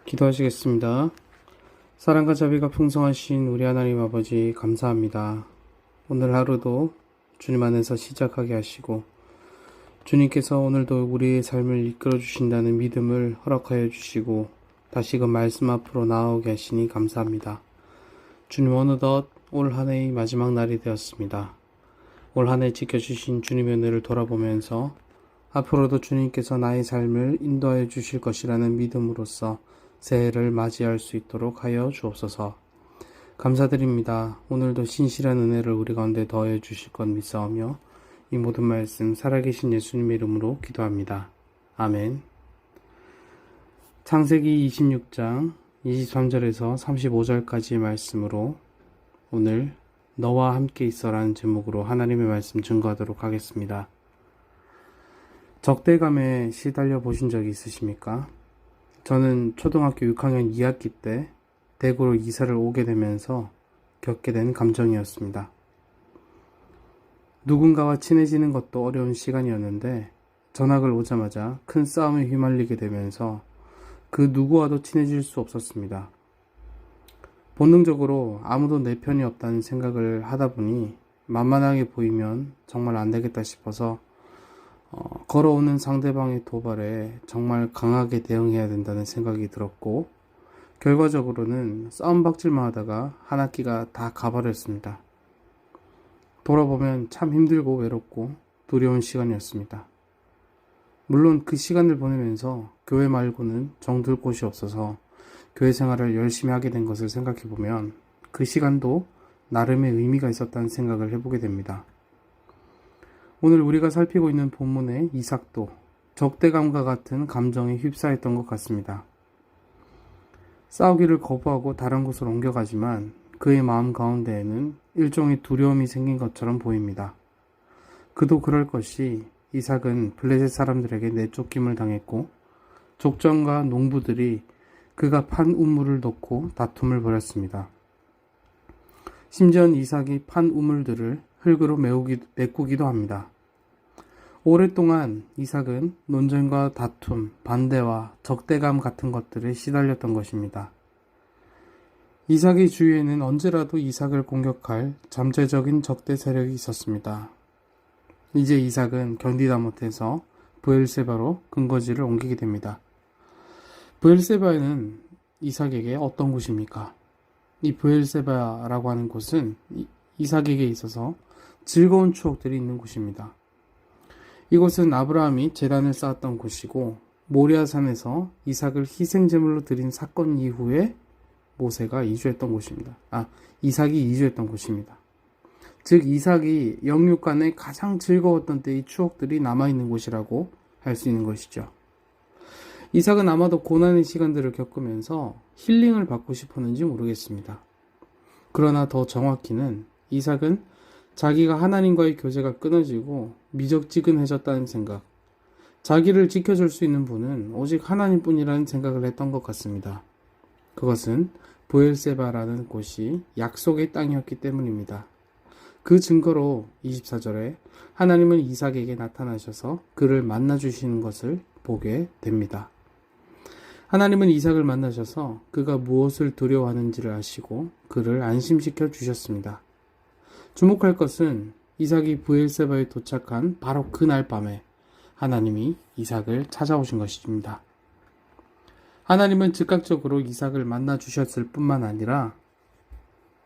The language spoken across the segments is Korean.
기도하시겠습니다. 사랑과 자비가 풍성하신 우리 하나님 아버지 감사합니다. 오늘 하루도 주님 안에서 시작하게 하시고 주님께서 오늘도 우리의 삶을 이끌어 주신다는 믿음을 허락하여 주시고 다시금 말씀 앞으로 나아오게 하시니 감사합니다. 주님, 어느덧 올 한 해의 마지막 날이 되었습니다. 올 한 해 지켜주신 주님의 은혜를 돌아보면서 앞으로도 주님께서 나의 삶을 인도하여 주실 것이라는 믿음으로써 새해를 맞이할 수 있도록 하여 주옵소서. 감사드립니다. 오늘도 신실한 은혜를 우리 가운데 더해 주실 것 믿사오며 이 모든 말씀 살아계신 예수님의 이름으로 기도합니다. 아멘. 창세기 26장 23절에서 35절까지의 말씀으로 오늘 너와 함께 있어라는 제목으로 하나님의 말씀 증거하도록 하겠습니다. 적대감에 시달려 보신 적이 있으십니까? 저는 초등학교 6학년 2학기 때 대구로 이사를 오게 되면서 겪게 된 감정이었습니다. 누군가와 친해지는 것도 어려운 시간이었는데 전학을 오자마자 큰 싸움에 휘말리게 되면서 그 누구와도 친해질 수 없었습니다. 본능적으로 아무도 내 편이 없다는 생각을 하다 보니 만만하게 보이면 정말 안 되겠다 싶어서 걸어오는 상대방의 도발에 정말 강하게 대응해야 된다는 생각이 들었고 결과적으로는 싸움박질만 하다가 한 학기가 다 가버렸습니다. 돌아보면 참 힘들고 외롭고 두려운 시간이었습니다. 물론 그 시간을 보내면서 교회 말고는 정들 곳이 없어서 교회 생활을 열심히 하게 된 것을 생각해보면 그 시간도 나름의 의미가 있었다는 생각을 해보게 됩니다. 오늘 우리가 살피고 있는 본문의 이삭도 적대감과 같은 감정에 휩싸였던 것 같습니다. 싸우기를 거부하고 다른 곳으로 옮겨가지만 그의 마음 가운데에는 일종의 두려움이 생긴 것처럼 보입니다. 그도 그럴 것이 이삭은 블레셋 사람들에게 내쫓김을 당했고 족장과 농부들이 그가 판 우물을 놓고 다툼을 벌였습니다. 심지어는 이삭이 판 우물들을 흙으로 메꾸기도 합니다. 오랫동안 이삭은 논쟁과 다툼, 반대와 적대감 같은 것들에 시달렸던 것입니다. 이삭의 주위에는 언제라도 이삭을 공격할 잠재적인 적대 세력이 있었습니다. 이제 이삭은 견디다 못해서 브엘세바로 근거지를 옮기게 됩니다. 브엘세바는 이삭에게 어떤 곳입니까? 이 브엘세바라고 하는 곳은 이삭에게 있어서 즐거운 추억들이 있는 곳입니다. 이곳은 아브라함이 제단을 쌓았던 곳이고 모리아산에서 이삭을 희생제물로 드린 사건 이후에 이삭이 이주했던 곳입니다. 즉 이삭이 영육간에 가장 즐거웠던 때의 추억들이 남아있는 곳이라고 할 수 있는 것이죠. 이삭은 아마도 고난의 시간들을 겪으면서 힐링을 받고 싶었는지 모르겠습니다. 그러나 더 정확히는 이삭은 자기가 하나님과의 교제가 끊어지고 미적지근해졌다는 생각, 자기를 지켜줄 수 있는 분은 오직 하나님뿐이라는 생각을 했던 것 같습니다. 그것은 브엘세바라는 곳이 약속의 땅이었기 때문입니다. 그 증거로 24절에 하나님은 이삭에게 나타나셔서 그를 만나주시는 것을 보게 됩니다. 하나님은 이삭을 만나셔서 그가 무엇을 두려워하는지를 아시고 그를 안심시켜 주셨습니다. 주목할 것은 이삭이 브엘세바에 도착한 바로 그날 밤에 하나님이 이삭을 찾아오신 것입니다. 하나님은 즉각적으로 이삭을 만나 주셨을 뿐만 아니라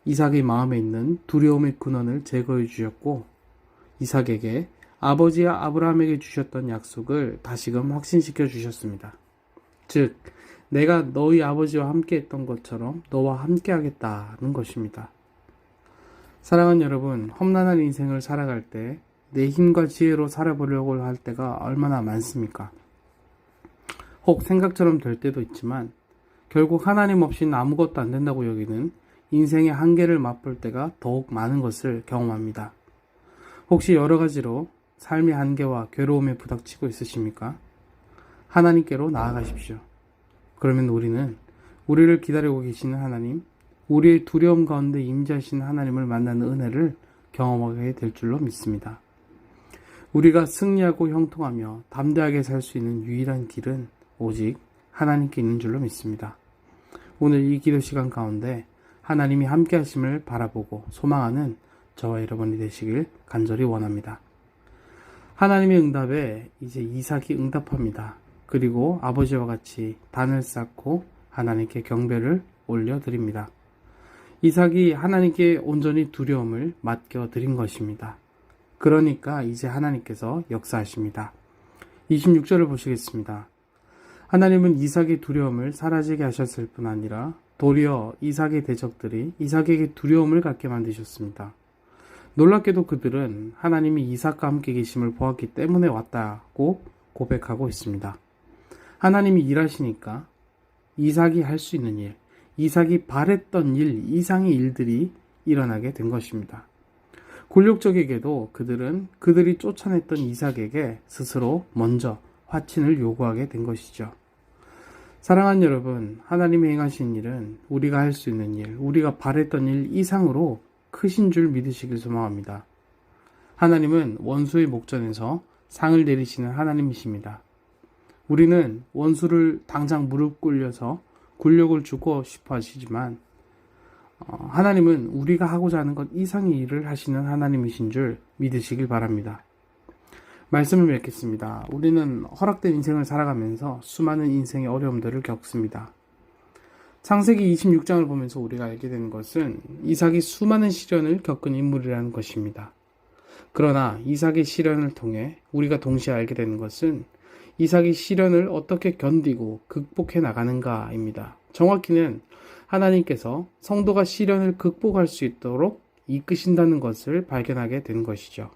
이삭의 마음에 있는 두려움의 근원을 제거해 주셨고 이삭에게 아버지 아브라함에게 주셨던 약속을 다시금 확신시켜 주셨습니다. 즉, 내가 너희 아버지와 함께 했던 것처럼 너와 함께 하겠다는 것입니다. 사랑하는 여러분, 험난한 인생을 살아갈 때 내 힘과 지혜로 살아보려고 할 때가 얼마나 많습니까? 혹 생각처럼 될 때도 있지만 결국 하나님 없이는 아무것도 안 된다고 여기는 인생의 한계를 맛볼 때가 더욱 많은 것을 경험합니다. 혹시 여러 가지로 삶의 한계와 괴로움에 부닥치고 있으십니까? 하나님께로 나아가십시오. 그러면 우리는 우리를 기다리고 계시는 하나님, 우리의 두려움 가운데 임재하시는 하나님을 만나는 은혜를 경험하게 될 줄로 믿습니다. 우리가 승리하고 형통하며 담대하게 살 수 있는 유일한 길은 오직 하나님께 있는 줄로 믿습니다. 오늘 이 기도 시간 가운데 하나님이 함께 하심을 바라보고 소망하는 저와 여러분이 되시길 간절히 원합니다. 하나님의 응답에 이제 이삭이 응답합니다. 그리고 아버지와 같이 단을 쌓고 하나님께 경배를 올려드립니다. 이삭이 하나님께 온전히 두려움을 맡겨드린 것입니다. 그러니까 이제 하나님께서 역사하십니다. 26절을 보시겠습니다. 하나님은 이삭의 두려움을 사라지게 하셨을 뿐 아니라 도리어 이삭의 대적들이 이삭에게 두려움을 갖게 만드셨습니다. 놀랍게도 그들은 하나님이 이삭과 함께 계심을 보았기 때문에 왔다고 고백하고 있습니다. 하나님이 일하시니까 이삭이 할 수 있는 일, 이삭이 바랬던 일 이상의 일들이 일어나게 된 것입니다. 굴욕적에게도 그들은 그들이 쫓아냈던 이삭에게 스스로 먼저 화친을 요구하게 된 것이죠. 사랑하는 여러분, 하나님이 행하신 일은 우리가 할 수 있는 일, 우리가 바랬던 일 이상으로 크신 줄 믿으시길 소망합니다. 하나님은 원수의 목전에서 상을 내리시는 하나님이십니다. 우리는 원수를 당장 무릎 꿇려서 굴욕을 주고 싶어 하시지만 하나님은 우리가 하고자 하는 것 이상의 일을 하시는 하나님이신 줄 믿으시길 바랍니다. 말씀을 맺겠습니다. 우리는 허락된 인생을 살아가면서 수많은 인생의 어려움들을 겪습니다. 창세기 26장을 보면서 우리가 알게 되는 것은 이삭이 수많은 시련을 겪은 인물이라는 것입니다. 그러나 이삭의 시련을 통해 우리가 동시에 알게 되는 것은 이삭이 시련을 어떻게 견디고 극복해 나가는가입니다. 정확히는 하나님께서 성도가 시련을 극복할 수 있도록 이끄신다는 것을 발견하게 된 것이죠.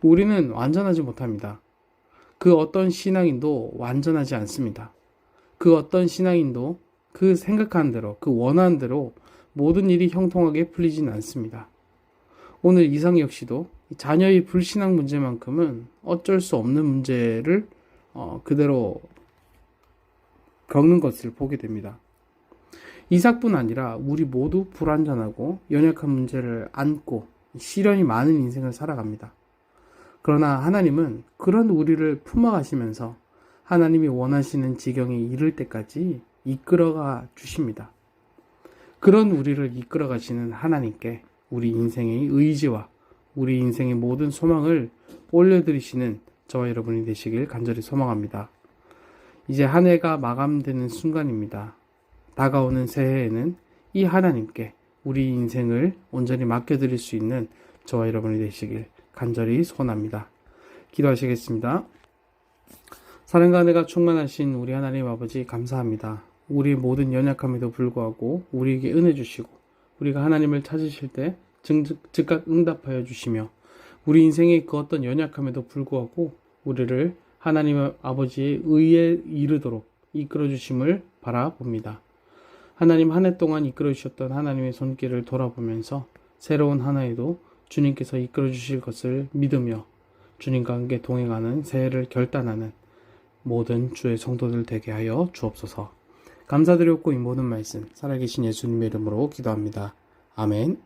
우리는 완전하지 못합니다. 그 어떤 신앙인도 완전하지 않습니다. 그 어떤 신앙인도 그 생각하는 대로, 그 원하는 대로 모든 일이 형통하게 풀리진 않습니다. 오늘 이삭 역시도 자녀의 불신앙 문제만큼은 어쩔 수 없는 문제를 그대로 겪는 것을 보게 됩니다. 이삭뿐 아니라 우리 모두 불완전하고 연약한 문제를 안고 시련이 많은 인생을 살아갑니다. 그러나 하나님은 그런 우리를 품어가시면서 하나님이 원하시는 지경에 이를 때까지 이끌어가 주십니다. 그런 우리를 이끌어가시는 하나님께 우리 인생의 의지와 우리 인생의 모든 소망을 올려드리시는 저와 여러분이 되시길 간절히 소망합니다. 이제 한 해가 마감되는 순간입니다. 다가오는 새해에는 이 하나님께 우리 인생을 온전히 맡겨드릴 수 있는 저와 여러분이 되시길 간절히 소원합니다. 기도하시겠습니다. 사랑과 은혜가 충만하신 우리 하나님 아버지 감사합니다. 우리의 모든 연약함에도 불구하고 우리에게 은혜 주시고 우리가 하나님을 찾으실 때 즉각 응답하여 주시며 우리 인생의 그 어떤 연약함에도 불구하고 우리를 하나님 아버지의 의에 이르도록 이끌어 주심을 바라봅니다. 하나님 한 해 동안 이끌어 주셨던 하나님의 손길을 돌아보면서 새로운 한 해에도 주님께서 이끌어 주실 것을 믿으며 주님과 함께 동행하는 새해를 결단하는 모든 주의 성도들 되게 하여 주옵소서. 감사드렸고 이 모든 말씀 살아계신 예수님의 이름으로 기도합니다. 아멘.